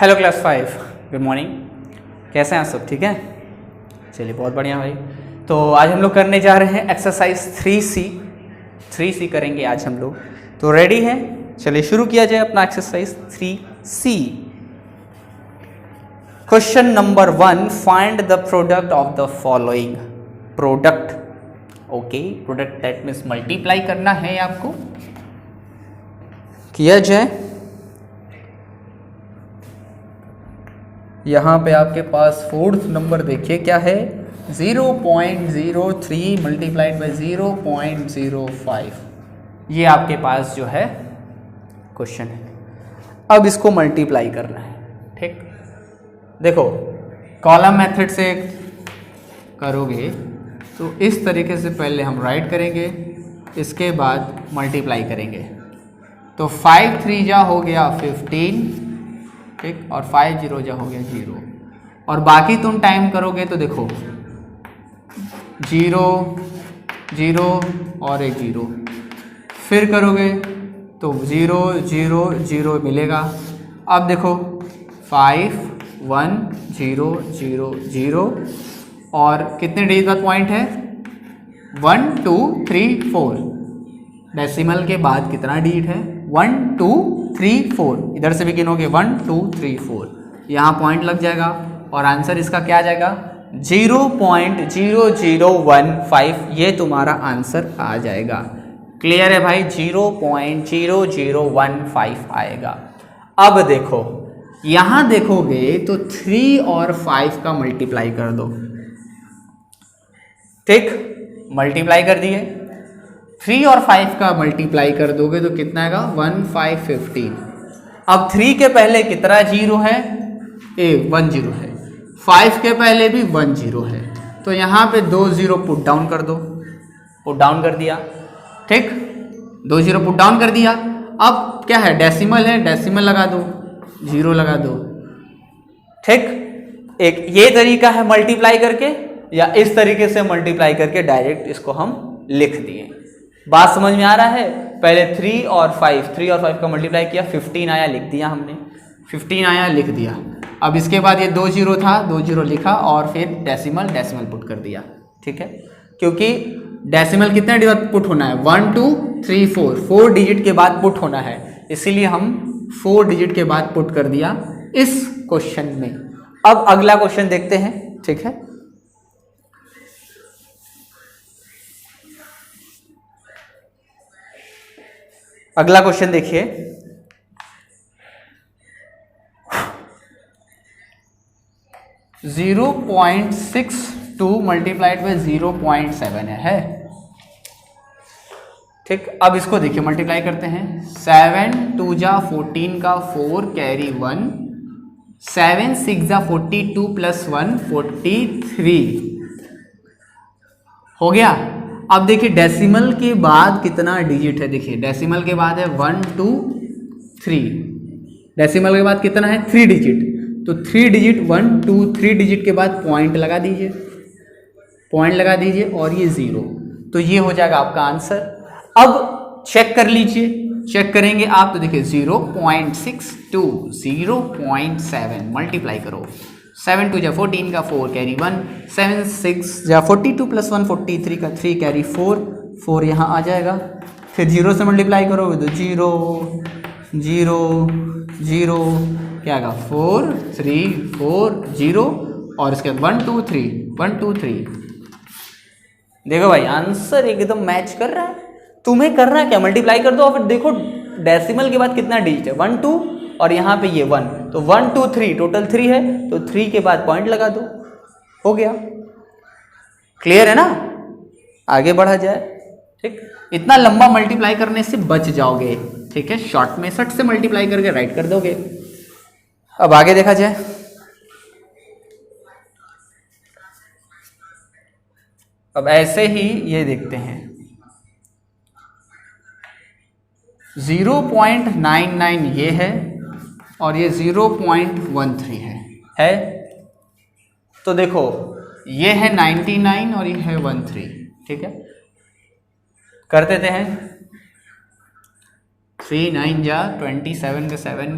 Hello class 5, good morning. कैसे हैं आप सब? ठीक है, चलिए बहुत बढ़िया भाई। तो आज हम लोग करने जा रहे हैं एक्सरसाइज 3C करेंगे आज हम लोग। तो रेडी हैं? चलिए शुरू किया जाए अपना exercise 3C। Question number 1, find the product of the following. Product, okay, product that means multiply करना है आपको। किया जाए। यहाँ पे आपके पास फोर्थ नंबर देखिए क्या है, 0.03 मल्टीप्लाइड बाई 0.05। ये आपके पास जो है क्वेश्चन है। अब इसको मल्टीप्लाई करना है। ठीक, देखो कॉलम मेथड से करोगे तो इस तरीके से पहले हम राइट करेंगे, इसके बाद मल्टीप्लाई करेंगे। तो 5 3 जा हो गया 15, ठीक, और 5 0 जा हो गया 0। और बाकी तुम टाइम करोगे तो देखो 0 0 और एक 0, फिर करोगे तो 0 0 0 मिलेगा। अब देखो 5 1 0 0 0 और कितने डिजिट का पॉइंट है, 1 2 3 4। डेसिमल के बाद कितना डिजिट है, 1 2 3 4। इधर से भी गिनोगे 1 2 3 4, यहाँ पॉइंट लग जाएगा और आंसर इसका क्या आ जाएगा, 0.0015। ये तुम्हारा आंसर आ जाएगा। क्लियर है भाई? 0.0015 आएगा। अब देखो यहाँ देखोगे तो 3 और 5 का मल्टीप्लाई कर दो। ठीक, मल्टीप्लाई कर दिए। 3 और 5 का मल्टीप्लाई कर दोगे तो कितना आएगा, 1 5 15। अब 3 के पहले कितना जीरो है, 1 0 है। 5 के पहले भी 1 0 है, तो यहाँ पे 2 0 पुट डाउन कर दो। पुट डाउन कर दिया, ठीक, 2 0 पुट डाउन कर दिया। अब क्या है, डेसिमल है, डेसिमल लगा दो, 0 लगा दो। ठीक, एक ये तरीका है मल्टीप्लाई करके, या इस तरीके से मल्टीप्लाई करके डायरेक्ट इसको हम लिख दिए। बात समझ में आ रहा है? पहले 3 और 5 का मल्टीप्लाई किया, 15 आया, लिख दिया हमने, 15 आया, लिख दिया। अब इसके बाद ये 2 0 था, 2 0 लिखा और फिर डेसिमल पुट कर दिया। ठीक है, क्योंकि डेसिमल कितने डिजिट पुट होना है, 1 2 3 4 डिजिट के बाद पुट होना है, इसीलिए हम 4 डिजिट के बाद पुट कर दिया इस क्वेश्चन में। अब अगला क्वेश्चन देखते हैं। ठीक है, अगला क्वेश्चन देखिए, 0.62 मल्टीप्लाइड बाई 0.7 है। ठीक, अब इसको देखिए मल्टीप्लाई करते हैं। 7 2 जा 14 का 4 कैरी 1, 7 6 जा 42 प्लस 1 43 हो गया। अब देखिए डेसिमल के बाद कितना डिजिट है, देखिए डेसिमल के बाद है 1 2 3, डेसिमल के बाद कितना है, 3 डिजिट। तो 3 डिजिट 1 2 3 डिजिट के बाद पॉइंट लगा दीजिए, पॉइंट लगा दीजिए और ये 0, तो ये हो जाएगा आपका आंसर। अब चेक कर लीजिए, चेक करेंगे आप तो देखिए 0.62 0.7 मल्टीप्लाई करो। 7 2 जा 14 का 4 कैरी 1, 7 6 जा 42 प्लस 1 43 का 3 कैरी 4 यहाँ आ जाएगा। फिर 0 से मल्टीप्लाई करोगे तो 0 0 0 क्या आएगा, 4 3 4 0 और इसके बाद 1 2 3 1 2 3। देखो भाई आंसर एकदम मैच कर रहा है। तुम्हें करना क्या, मल्टीप्लाई कर दो और फिर देखो डेसिमल के बाद कितना डिजिट है, 1 2 और यहाँ पे ये 1, तो 1 2 3 टोटल 3 है, तो 3 के बाद पॉइंट लगा दो, हो गया। क्लियर है ना? आगे बढ़ा जाए। ठीक, इतना लंबा मल्टीप्लाई करने से बच जाओगे। ठीक है, शॉर्ट मेथड से मल्टीप्लाई करके राइट कर दोगे। अब आगे देखा जाए। अब ऐसे ही ये देखते हैं, 0.99 ये है और ये 0.13 है। तो देखो ये है 99 और ये है 13। ठीक है, कर देते हैं। 3 9 जा 27 का 7,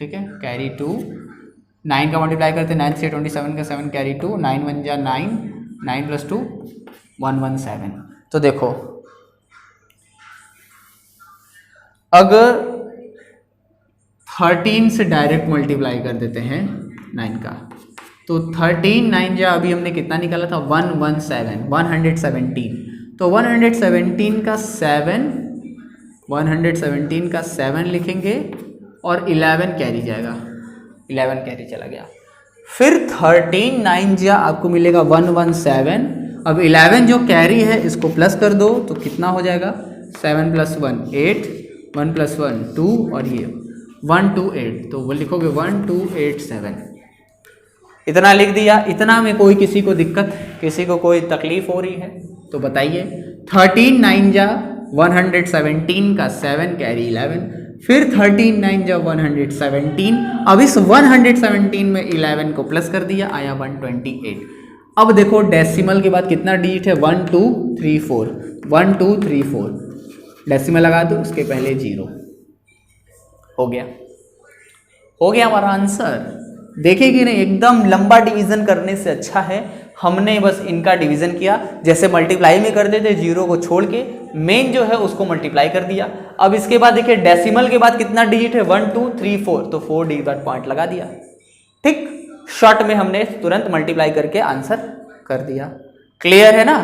ठीक है, कैरी 2, 9 का मल्टीप्लाई करते 9 से 27 का 7 कैरी 2, 9 1 जा 9, 9 प्लस 2 117। तो देखो अगर 13 से डायरेक्ट मल्टीप्लाई कर देते हैं 9 का, तो 13 9 जा अभी हमने कितना निकाला था 117, 117। तो 117 का 7, 117 का 7 लिखेंगे और 11 कैरी जाएगा, 11 कैरी चला गया। फिर 13 9 जा आपको मिलेगा 117। अब 11 जो कैरी है इसको प्लस कर दो तो कितना हो जाएगा 7 + 1 8, 1 + 1 2 और ये 128, तो वो लिखोगे 1287। इतना लिख दिया। इतना में कोई किसी को दिक्कत, किसी को कोई तकलीफ हो रही है तो बताइए। 13 9 जा 117 का 7 कैरी 11, फिर 13 9 जा 117। अब इस 117 में 11 को प्लस कर दिया, आया 128। अब देखो डेसिमल के बाद कितना डिजिट है 1 2 3 4, 1 2 3 4, डेसिमल लगा दो, उसके पहले 0 हो गया, हो गया हमारा आंसर। देखिए कि नहीं, एकदम लंबा डिवीजन करने से अच्छा है हमने बस इनका डिवीजन किया, जैसे मल्टीप्लाई में कर देते 0 को छोड़ के, मेन जो है उसको मल्टीप्लाई कर दिया। अब इसके बाद देखिए डेसिमल के बाद कितना डिजिट है 1 2 3 4, तो 4 डिजिट बाद पॉइंट लगा दिया। ठीक, शॉर्ट में हमने तुरंत मल्टीप्लाई करके आंसर कर दिया। क्लियर है ना।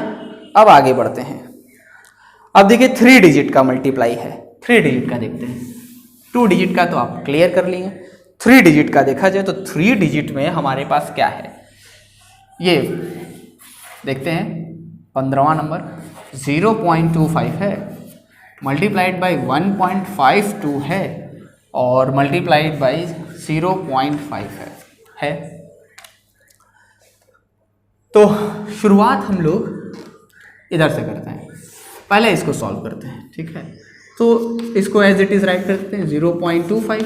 अब आगे बढ़ते हैं। अब देखिए 3 डिजिट का मल्टीप्लाई है, 3 डिजिट का देखते हैं। 2 डिजिट का तो आप क्लियर कर लिए, 3 डिजिट का देखा जाए तो 3 डिजिट में हमारे पास क्या है, ये देखते हैं। 15वां नंबर 0.25 है, मल्टीप्लाइड बाई 1.52 है और मल्टीप्लाइड बाई 0.5 है। तो शुरुआत हम लोग इधर से करते हैं, पहले इसको सॉल्व करते हैं। ठीक है, तो इसको एज इट इज राइट करते हैं 0.25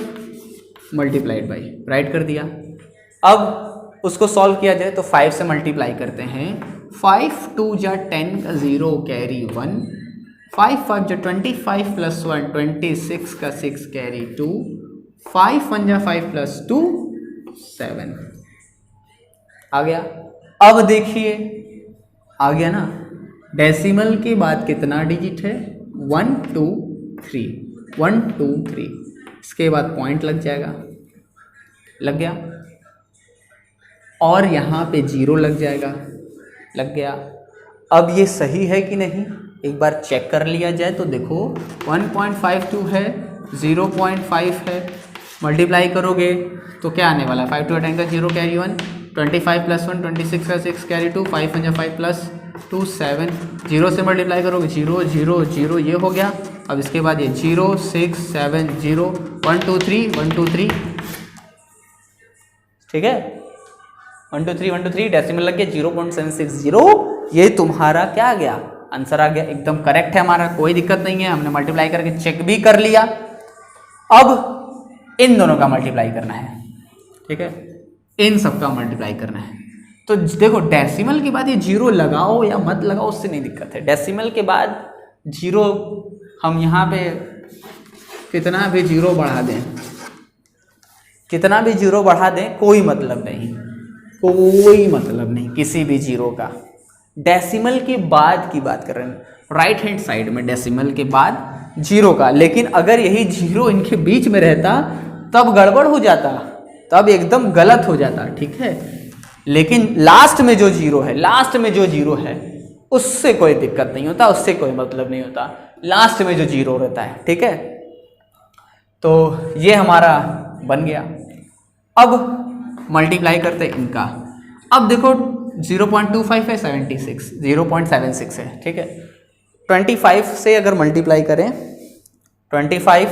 मल्टीप्लाइड बाई, राइट कर दिया। अब उसको सॉल्व किया जाए तो 5 से मल्टीप्लाई करते हैं। 5 2 जा 10 का 0 कैरी 1, 5 5 जा 25 + 1 26 का 6 कैरी 2, 5 1 जा 5 + 2 7 आ गया। अब देखिए आ गया ना, डेसिमल के बाद कितना डिजिट है 1 2 3, 1 2 3, इसके बाद पॉइंट लग जाएगा, लग गया, और यहाँ पे 0 लग जाएगा, लग गया। अब ये सही है कि नहीं एक बार चेक कर लिया जाए तो देखो 1.52 है, 0.5 है, मल्टीप्लाई करोगे तो क्या आने वाला है 5 2 10 का 0 कैरी 1, 25 + 1 26 का 6 कैरी 2, 5 1 5 + 2 7, 0 से मल्टीप्लाई करोगे 0 0 0, ये हो गया। अब इसके बाद ये 0 6 7 0 1 2 3 1 2 3, ठीक है 1 2 3 1 2 3, डेसिमल लग गया 0.760, ये तुम्हारा क्या आ गया आंसर आ गया, एकदम करेक्ट है हमारा, कोई दिक्कत नहीं है, हमने मल्टीप्लाई करके चेक भी कर लिया। अब इन दोनों का मल्टीप्लाई करना है, ठीक है, इन सब का मल्टीप्लाई करना है। तो देखो डेसिमल के बाद ये 0 लगाओ या मत लगाओ उससे नहीं दिक्कत है, डेसिमल के बाद 0 हम यहाँ पे कितना भी 0 बढ़ा दें, कितना भी 0 बढ़ा दें कोई मतलब नहीं, कोई मतलब नहीं किसी भी 0 का। डेसिमल के बाद की बात कर रहे हैं, राइट हैंड साइड में डेसिमल के बाद 0 का, लेकिन अगर यही 0 इनके बीच में रहता तब गड़बड़ हो जाता, तब एकदम गलत हो जाता, ठीक है। लेकिन लास्ट में जो 0 है, लास्ट में जो 0 है उससे कोई दिक्कत नहीं होता, उससे कोई मतलब नहीं होता, लास्ट में जो 0 रहता है, ठीक है। तो ये हमारा बन गया। अब मल्टीप्लाई करते हैं इनका। अब देखो 0.25 है 76, 0.76 है, ठीक है। 25 से अगर मल्टीप्लाई करें 25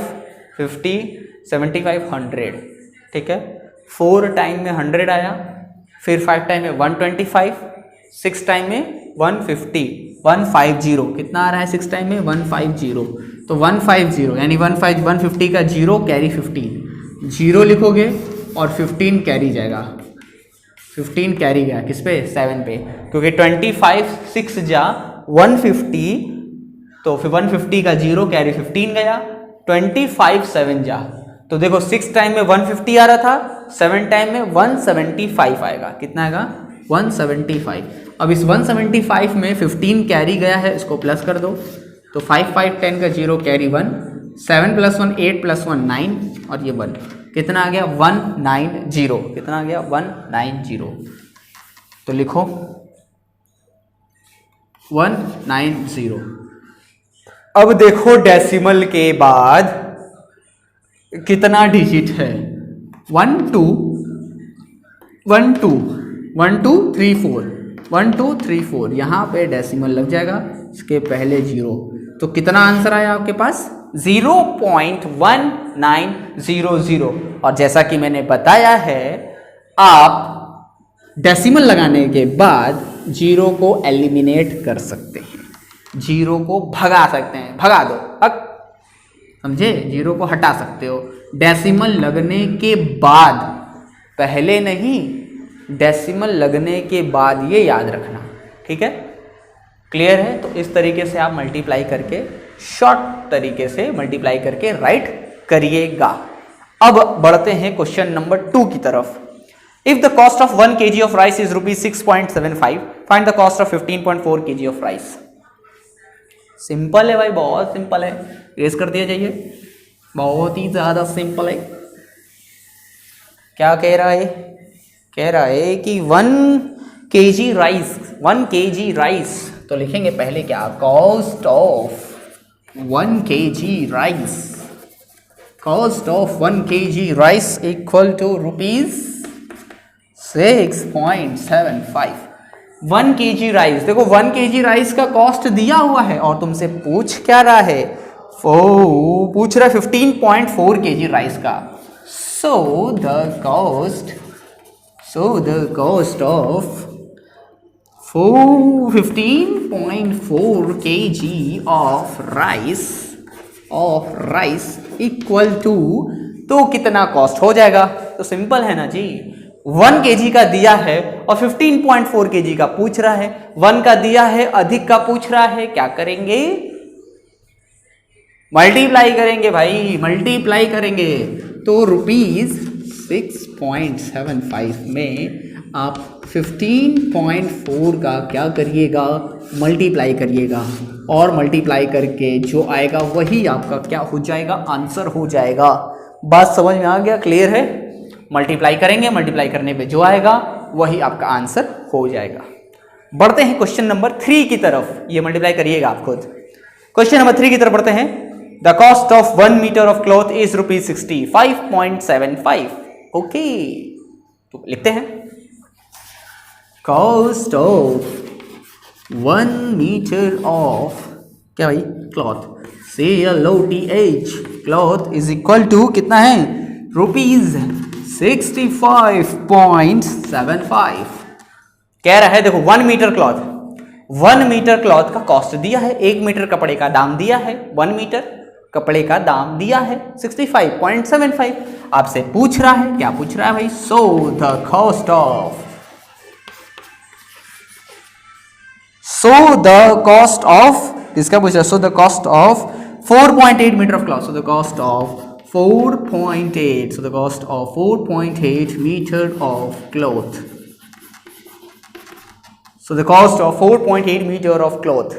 50 75 100, ठीक है। 4 टाइम में 100 आया, फिर 5 टाइम में 125, 6 टाइम में 150, 150, कितना आ रहा है 6 टाइम में 150, तो 150 यानी 150 का 0 कैरी 15, 0 लिखोगे और 15 कैरी जाएगा, 15 कैरी गया किस पे 7 पे, क्योंकि 25 6 जा 150, तो फिर 150 का 0 कैरी 15 गया, 25 7 जा तो देखो 6 टाइम में 150 आ रहा था, 7 टाइम में 175 आएगा। कितना आएगा? 175। अब इस 175 में 15 कैरी गया है, इसको प्लस कर दो, तो 5 5 10 का 0 कैरी 1, 7 + 1 8 + 1 9 और ये 1, कितना आ गया? 190। कितना आ गया? 190। तो लिखो 190। अब देखो डेसिमल के बाद कितना डिजिट है? 1 2 1 2 1 2 3 4 1 2 3 4, यहाँ पे डेसिमल लग जाएगा, इसके पहले 0। तो कितना आंसर आया आपके पास? 0.1900। और जैसा कि मैंने बताया है, आप डेसिमल लगाने के बाद 0 को एलिमिनेट कर सकते हैं, 0 को भगा सकते हैं, भगा दो, समझे? 0 को हटा सकते हो डेसिमल लगने के बाद, पहले नहीं, डेसिमल लगने के बाद, ये याद रखना, ठीक है? क्लियर है? तो इस तरीके से आप मल्टीप्लाई करके, शॉर्ट तरीके से मल्टीप्लाई करके राइट करिएगा। अब बढ़ते हैं क्वेश्चन नंबर 2 की तरफ। If the cost of 1 kg of rice is ₹6.75, find the cost of 15.4 kg of rice. Simple है भाई, बहुत सिंपल है, रेस कर दिया जाइए, बहुत ही ज्यादा सिंपल है। क्या कह रहा है? कह रहा है कि 1 kg राइस, 1 kg राइस, तो लिखेंगे पहले क्या? Cost of 1 kg rice, cost of 1 kg rice equal to ₹6.75। 1 kg rice, देखो 1 kg राइस का कॉस्ट दिया हुआ है और तुमसे पूछ क्या रहा है? पूछ रहा है 15.4 kg राइस का। So the cost of 15.4 kg of rice equal to, तो कितना कॉस्ट हो जाएगा? तो सिंपल है ना जी, 1 kg का दिया है और 15.4 kg का पूछ रहा है, 1 का दिया है, अधिक का पूछ रहा है, क्या करेंगे? मल्टीप्लाई करेंगे भाई, मल्टीप्लाई करेंगे। तो ₹6.75 में आप 15.4 का क्या करिएगा? मल्टीप्लाई करिएगा, और मल्टीप्लाई करके जो आएगा वही आपका क्या हो जाएगा? आंसर हो जाएगा। बात समझ में आ गया? क्लियर है? मल्टीप्लाई करेंगे, मल्टीप्लाई करने पे जो आएगा वही आपका आंसर हो जाएगा। बढ़ते हैं क्वेश्चन नंबर 3 की तरफ, ये मल्टीप्लाई करिएगा आप खुद। क्वेश्चन नंबर 3 की तरफ बढ़ते हैं। The cost of 1 metre of cloth is ₹65.75। Okay, तो लिखते हैं कॉस्ट ऑफ 1 मीटर ऑफ, क्या भाई? Cloth, CLOTH, cloth is equal to कितना है? ₹65.75। कह रहा है देखो 1 मीटर क्लॉथ, 1 मीटर क्लॉथ का कॉस्ट दिया है, 1 मीटर कपड़े का दाम दिया है, 1 मीटर कपड़े का दाम दिया है 65.75। आपसे पूछ रहा है, क्या पूछ रहा है भाई? सो द कॉस्ट ऑफ किसका पूछ रहा है? So the cost of 4.8 metre of cloth, so the cost of 4.8, so the cost of 4.8 meter of cloth, so the cost of 4.8 meter of cloth,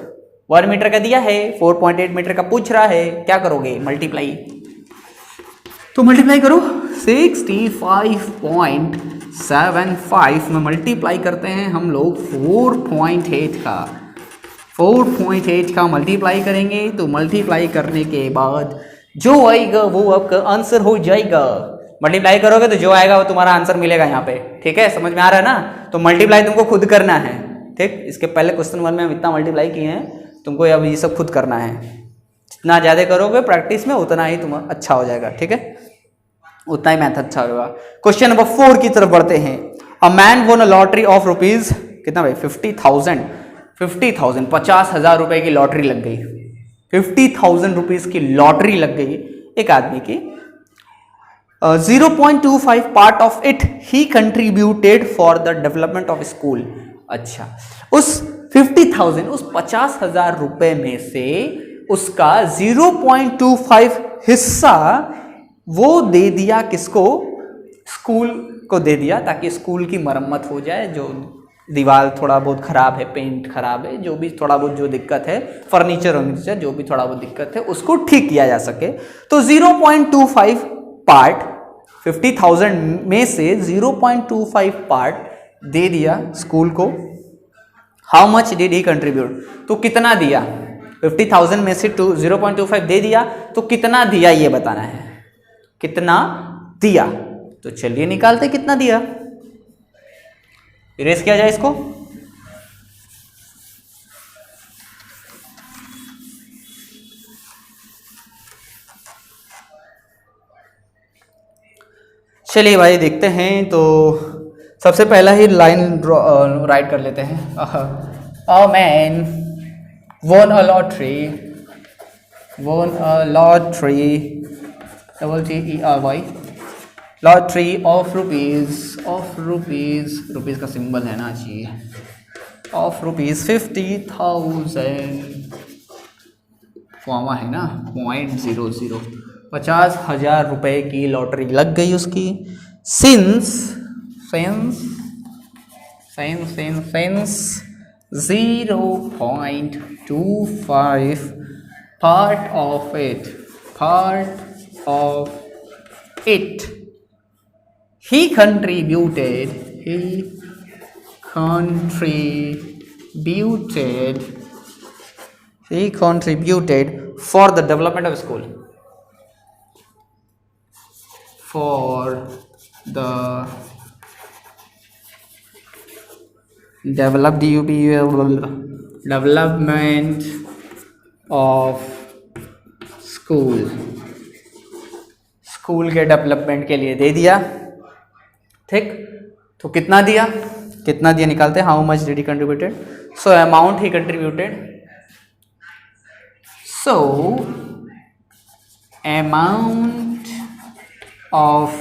1 metre का दिया है, 4.8 मीटर का पूछ रहा है, क्या करोगे? मल्टीप्लाई। तो मल्टीप्लाई करो, 65.75 में मल्टीप्लाई करते हैं हम लोग 4.8 का मल्टीप्लाई करेंगे। तो मल्टीप्लाई करने के बाद जो आएगा वो आपका आंसर हो जाएगा। मल्टीप्लाई करोगे तो जो आएगा वो तुम्हारा आंसर मिलेगा यहाँ पे, ठीक है? समझ में आ रहा है ना? तो मल्टीप्लाई तुमको खुद करना है, ठीक? इसके पहले क्वेश्चन 1 में हम इतना मल्टीप्लाई किए हैं, तुमको अब ये सब खुद करना है। जितना ज़्यादा करोगे प्रैक्टिस में उतना ही तुम अच्छा हो जाएगा, ठीक है? उतना ही मैथ अच्छा होगा। क्वेश्चन नंबर 4 की तरफ बढ़ते हैं। अ मैन वोन अ लॉटरी ऑफ रुपीज, कितना भाई? 50,000, 50,000 रुपए की लॉटरी लग गई, 50,000 रुपीज की लॉटरी लग गई एक आदमी की। 0.25 part of it he contributed for the development of school. अच्छा, उस 50,000, उस 50,000 रुपए में से उसका 0.25 हिस्सा वो दे दिया किसको, स्कूल को दे दिया, ताकि स्कूल की मरम्मत हो जाए, जो दीवार थोड़ा बहुत ख़राब है, पेंट खराब है, जो भी थोड़ा बहुत जो दिक्कत है, फर्नीचर वर्नीचर जो भी थोड़ा बहुत दिक्कत है उसको ठीक किया जा सके। तो 0.25 पार्ट 50,000 में से 0.25 पार्ट दे दिया स्कूल को। How much did he contribute, तो कितना दिया, 50,000 में से 0.25 दे दिया, तो कितना दिया ये बताना है, कितना दिया। तो चलिए निकालते कितना दिया, इरेज किया जाए इसको। चलिए भाई देखते हैं। तो सबसे पहला ही लाइन राइट कर लेते हैं। A man won a lottery, won a lottery, double TERY, lottery of rupees, rupees का सिंबल है ना जी, of rupees 50,000, फॉर्मा है ना 0.00, 50,000 रुपए की लॉटरी लग गई उसकी। Since 0.25 part of it he contributed for the development of school, for the development of school के डेवलपमेंट के लिए दे दिया। ठीक, तो कितना दिया निकालते हैं। How much did he contributed, so amount he contributed, so amount of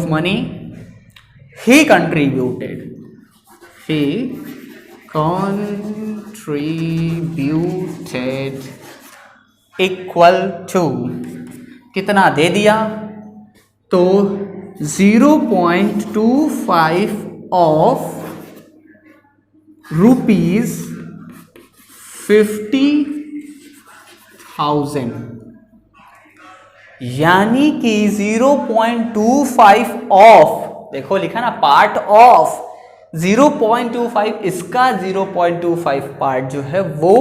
money he contributed equal to, कितना दे दिया, तो 0.25 of rupees 50,000, यानी कि 0.25 ऑफ, देखो लिखा ना पार्ट ऑफ 0.25, इसका 0.25 पार्ट जो है वो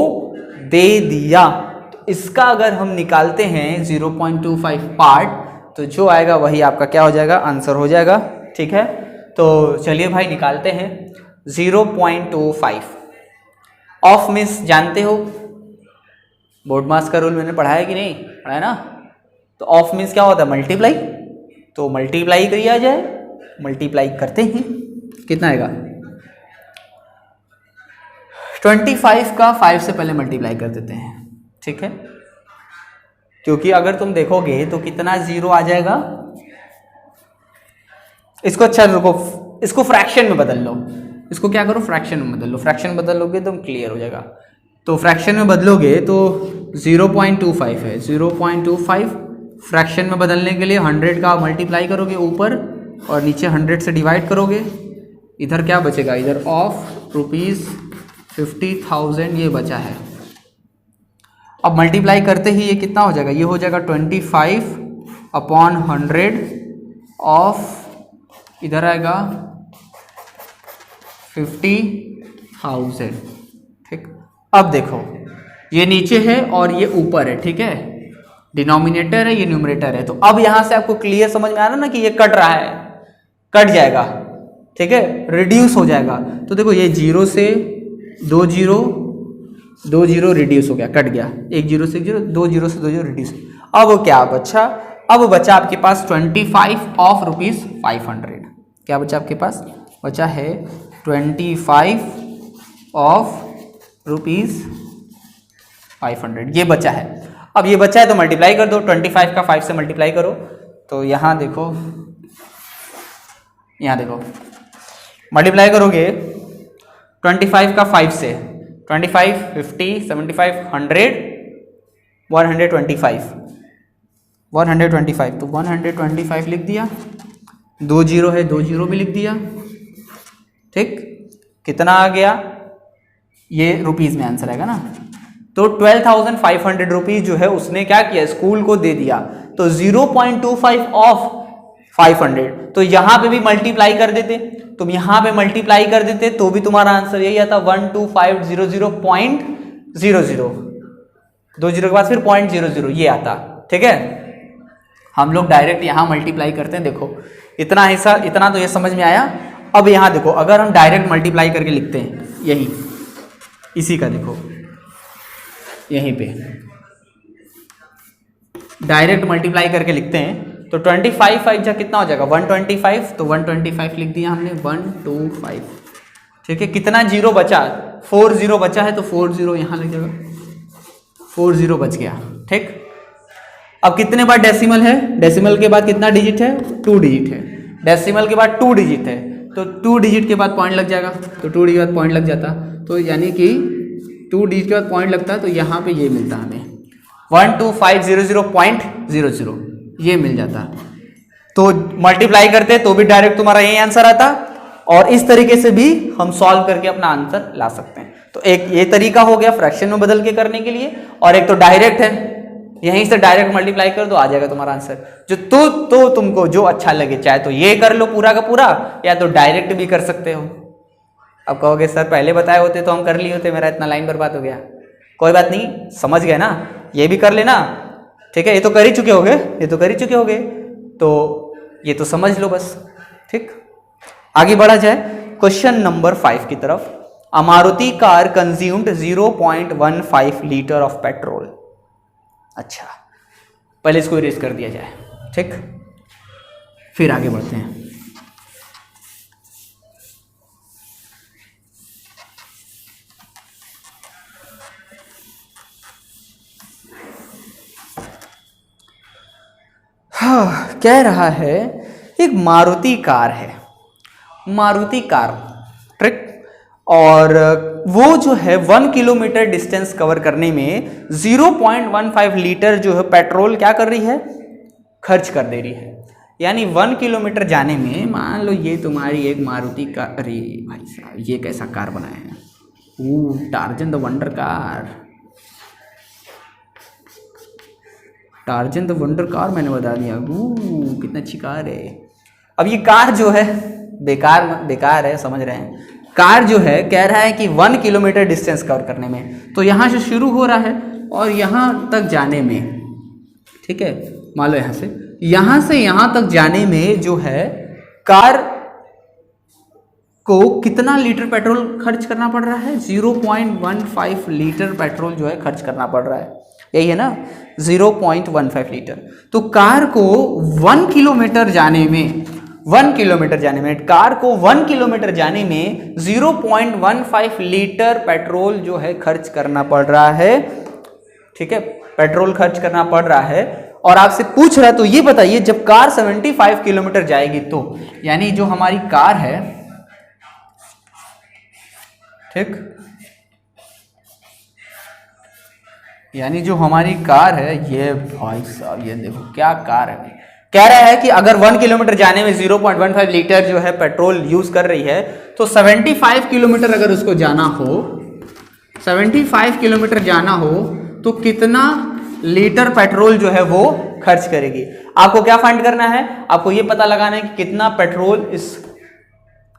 दे दिया। तो इसका अगर हम निकालते हैं 0.25 पार्ट, तो जो आएगा वही आपका क्या हो जाएगा, आंसर हो जाएगा। ठीक है, तो चलिए भाई निकालते हैं 0.25 ऑफ मीन्स जानते हो, बोर्ड मास का रूल मैंने पढ़ाया कि नहीं पढ़ाया ना। तो ऑफ मीन्स क्या होता है, मल्टीप्लाई, तो मल्टीप्लाई किया जाए, मल्टीप्लाई करते हैं, कितना आएगा 25 का 5 से पहले मल्टीप्लाई कर देते हैं। ठीक है, क्योंकि अगर तुम देखोगे तो कितना जीरो आ जाएगा, इसको अच्छा रुको, इसको फ्रैक्शन में बदल लो, इसको क्या करो फ्रैक्शन में बदल लो, फ्रैक्शन बदल लोगे तो क्लियर हो जाएगा। तो फ्रैक्शन में बदलोगे तो 0.25 है, 0.25 फ्रैक्शन में बदलने के लिए 100 का मल्टीप्लाई करोगे ऊपर और नीचे 100 से डिवाइड करोगे, इधर क्या बचेगा, इधर ऑफ रुपीज़ 50,000 ये बचा है। अब मल्टीप्लाई करते ही ये कितना हो जाएगा, ये हो जाएगा 25/100 ऑफ, इधर आएगा 50,000। ठीक, अब देखो ये नीचे है और ये ऊपर है, ठीक है, डिनोमिनेटर है, ये न्यूमरेटर है। तो अब यहां से आपको क्लियर समझ में आ रहा है ना कि ये कट रहा है, कट जाएगा, ठीक है, रिड्यूस हो जाएगा। तो देखो ये 0 से 2 0 रिड्यूस हो गया, कट गया, 1 0 से 1 0, 2 0 से 2 0 रिड्यूस। अब क्या बचा, अब बचा आपके पास 25 ऑफ रुपीज़ 500। क्या बचा आपके पास, बचा है 25 ऑफ रुपीज़ 500, ये बचा है। अब ये बचा है तो मल्टीप्लाई कर दो, 25 का 5 से मल्टीप्लाई करो। तो यहाँ देखो मल्टीप्लाई करोगे 25 का 5 से, 25 50 75 100 125 125, तो 125 लिख दिया, 2 जीरो है, 2 जीरो भी लिख दिया। ठीक, कितना आ गया, ये रुपीज में आंसर आएगा ना। तो 12,500 रुपीज जो है उसने क्या किया, स्कूल को दे दिया। तो 0.25 ऑफ 500, तो यहां पे भी मल्टीप्लाई कर देते, तुम यहां पे मल्टीप्लाई कर देते तो भी तुम्हारा आंसर यही आता, 12500.00, 2 जीरो के बाद फिर 0.00 ये आता। ठीक है, हम लोग डायरेक्ट यहां मल्टीप्लाई करते हैं। देखो इतना हिस्सा, इतना तो ये समझ में आया। अब यहां देखो, अगर हम डायरेक्ट मल्टीप्लाई करके लिखते हैं, यही इसी का देखो, यहीं पे डायरेक्ट मल्टीप्लाई करके लिखते हैं तो 25 5 जा कितना हो जाएगा, 125, तो 125 लिख दिया हमने, 125। ठीक है, कितना जीरो बचा, 4 जीरो बचा है, तो 4 जीरो यहां लग जाएगा, 4 जीरो बच गया। ठीक, अब कितने बार डेसिमल है, डेसिमल के बाद कितना डिजिट है, 2 डिजिट है, डेसिमल के बाद 2 डिजिट है, तो 2 डिजिट के बाद पॉइंट लग जाएगा, तो 2 डिजिट के बाद पॉइंट लग जाता, तो यानी कि 2 डिजिट के बाद पॉइंट लगता है, तो यहाँ पे ये मिलता हमें 12500.00 ये मिल जाता। तो मल्टीप्लाई करते तो भी डायरेक्ट तुम्हारा यही आंसर आता, और इस तरीके से भी हम सॉल्व करके अपना आंसर ला सकते हैं। तो एक ये तरीका हो गया फ्रैक्शन में बदल के करने के लिए, और एक तो डायरेक्ट है, यहीं से डायरेक्ट मल्टीप्लाई कर दो, आ जाएगा तुम्हारा आंसर। जो तो तुमको जो अच्छा लगे, चाहे तो ये कर लो पूरा का पूरा, या तो डायरेक्ट भी कर सकते हो। अब कहोगे सर पहले बताए होते तो हम कर लिए होते, मेरा इतना लाइन बर्बाद हो गया। कोई बात नहीं, समझ गए ना, ये भी कर लेना। ठीक है, ये तो कर ही चुके होगे, ये तो कर ही चुके होगे, तो ये तो समझ लो बस। ठीक, आगे बढ़ा जाए क्वेश्चन नंबर 5 की तरफ। A Maruti car consumed 0.15 litre of petrol. अच्छा, पहले इसको इरेज कर दिया जाए। ठीक, फिर आगे बढ़ते हैं। कह रहा है एक मारुति कार है, मारुति कार, ट्रिक, और वो जो है 1 किलोमीटर डिस्टेंस कवर करने में 0.15 लीटर जो है पेट्रोल क्या कर रही है, खर्च कर दे रही है। यानी 1 किलोमीटर जाने में, मान लो ये तुम्हारी एक मारुति कार, अरे भाई साहब ये कैसा कार बनाया है, Tarzan the wonder car, Tarzan the wonder car मैंने बता दिया, कितना अच्छी कार है। अब ये कार जो है बेकार है, समझ रहे हैं। कार जो है कह रहा है कि 1 किलोमीटर डिस्टेंस कवर करने में, तो यहाँ से शुरू हो रहा है और यहाँ तक जाने में, ठीक है, मान लो यहाँ से यहाँ तक जाने में जो है कार को कितना लीटर पेट्रोल खर्च करना पड़ रहा है, 0.15 लीटर पेट्रोल जो है खर्च करना पड़ रहा है, यही है ना, 0.15 लीटर। तो कार को 1 किलोमीटर जाने में, 1 किलोमीटर जाने में, कार को 1 किलोमीटर जाने में 0.15 लीटर पेट्रोल जो है खर्च करना पड़ रहा है। ठीक है, पेट्रोल खर्च करना पड़ रहा है, और आपसे पूछ रहा है तो ये बताइए जब कार 75 किलोमीटर जाएगी तो, यानी जो हमारी कार है, ठीक, यानी जो हमारी कार है, ये भाई साहब ये देखो क्या कार है। कह रहा है कि अगर 1 किलोमीटर जाने में 0.15 लीटर जो है पेट्रोल यूज कर रही है, तो 75 किलोमीटर अगर उसको जाना हो, 75 किलोमीटर जाना हो तो कितना लीटर पेट्रोल जो है वो खर्च करेगी। आपको क्या फाइंड करना है, आपको ये पता लगाना है कि कितना पेट्रोल इस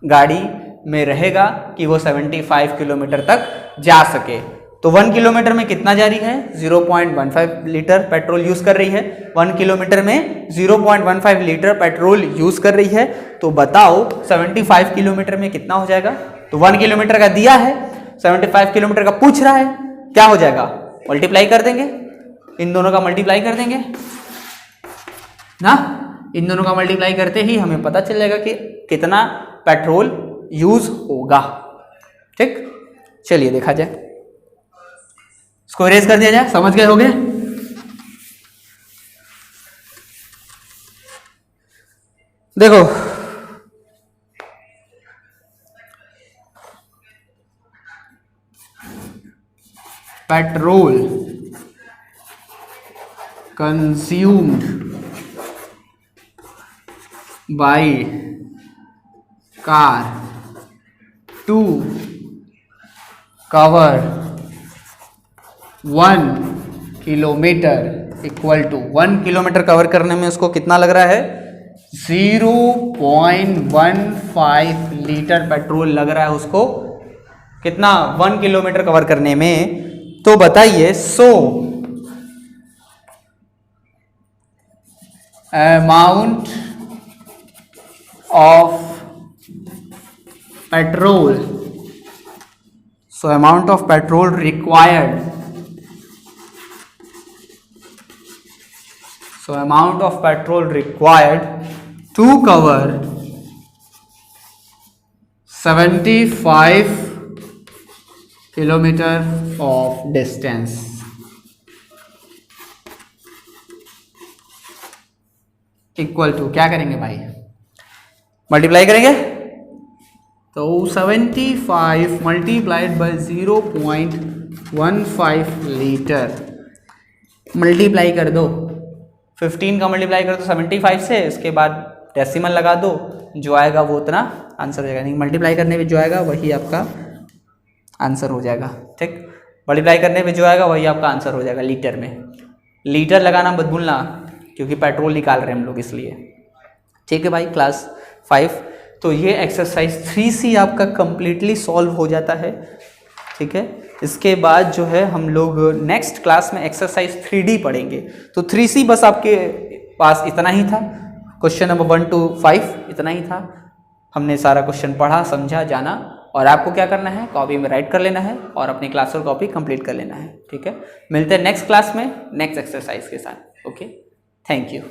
गाड़ी में रहेगा कि वो 75 किलोमीटर तक जा सके। तो 1 किलोमीटर में कितना जा रही है, 0.15 लीटर पेट्रोल यूज कर रही है। 1 किलोमीटर में 0.15 लीटर पेट्रोल यूज कर रही है, तो बताओ 75 किलोमीटर में कितना हो जाएगा। तो 1 किलोमीटर का दिया है, 75 किलोमीटर का पूछ रहा है, क्या हो जाएगा, मल्टीप्लाई कर देंगे, इन दोनों का मल्टीप्लाई कर देंगे ना, इन दोनों का मल्टीप्लाई करते ही हमें पता चल जाएगा कि कितना पेट्रोल यूज होगा। ठीक, चलिए देखा जाए, इसको इरेज कर दिया जाए, समझ गए होंगे। देखो petrol consumed by car to cover 1 kilometre equal to 1 kilometre cover करने में उसको कितना लग रहा है 0.15 लीटर पेट्रोल लग रहा है उसको कितना 1 किलोमीटर कवर करने में। तो बताइए amount of petrol amount of petrol required amount of petrol required to cover 75 kilometer of distance equal to क्या करेंगे भाई मल्टीप्लाई करेंगे तो 75 मल्टीप्लाइड बाय 0.15 लीटर मल्टीप्लाई कर दो 15 का मल्टीप्लाई कर दो 75 से इसके बाद डेसिमल लगा दो जो आएगा वो उतना आंसर हो जाएगा नहीं मल्टीप्लाई करने पे जो आएगा वही आपका आंसर हो जाएगा ठीक मल्टीप्लाई करने पे जो आएगा वही आपका आंसर हो जाएगा लीटर में लीटर लगाना मत भूलना क्योंकि पेट्रोल निकाल रहे हैं हम लोग इसलिए ठीक है भाई क्लास 5 तो ये एक्सरसाइज 3C आपका कंप्लीटली सॉल्व हो जाता है ठीक है। इसके बाद जो है हम लोग नेक्स्ट क्लास में एक्सरसाइज 3D पढ़ेंगे तो 3C बस आपके पास इतना ही था क्वेश्चन नंबर 1 to 5 इतना ही था हमने सारा क्वेश्चन पढ़ा समझा जाना और आपको क्या करना है कॉपी में राइट कर लेना है और अपनी क्लास और कॉपी कंप्लीट कर लेना है ठीक है। मिलते हैं नेक्स्ट क्लास में नेक्स्ट एक्सरसाइज के साथ ओके थैंक यू।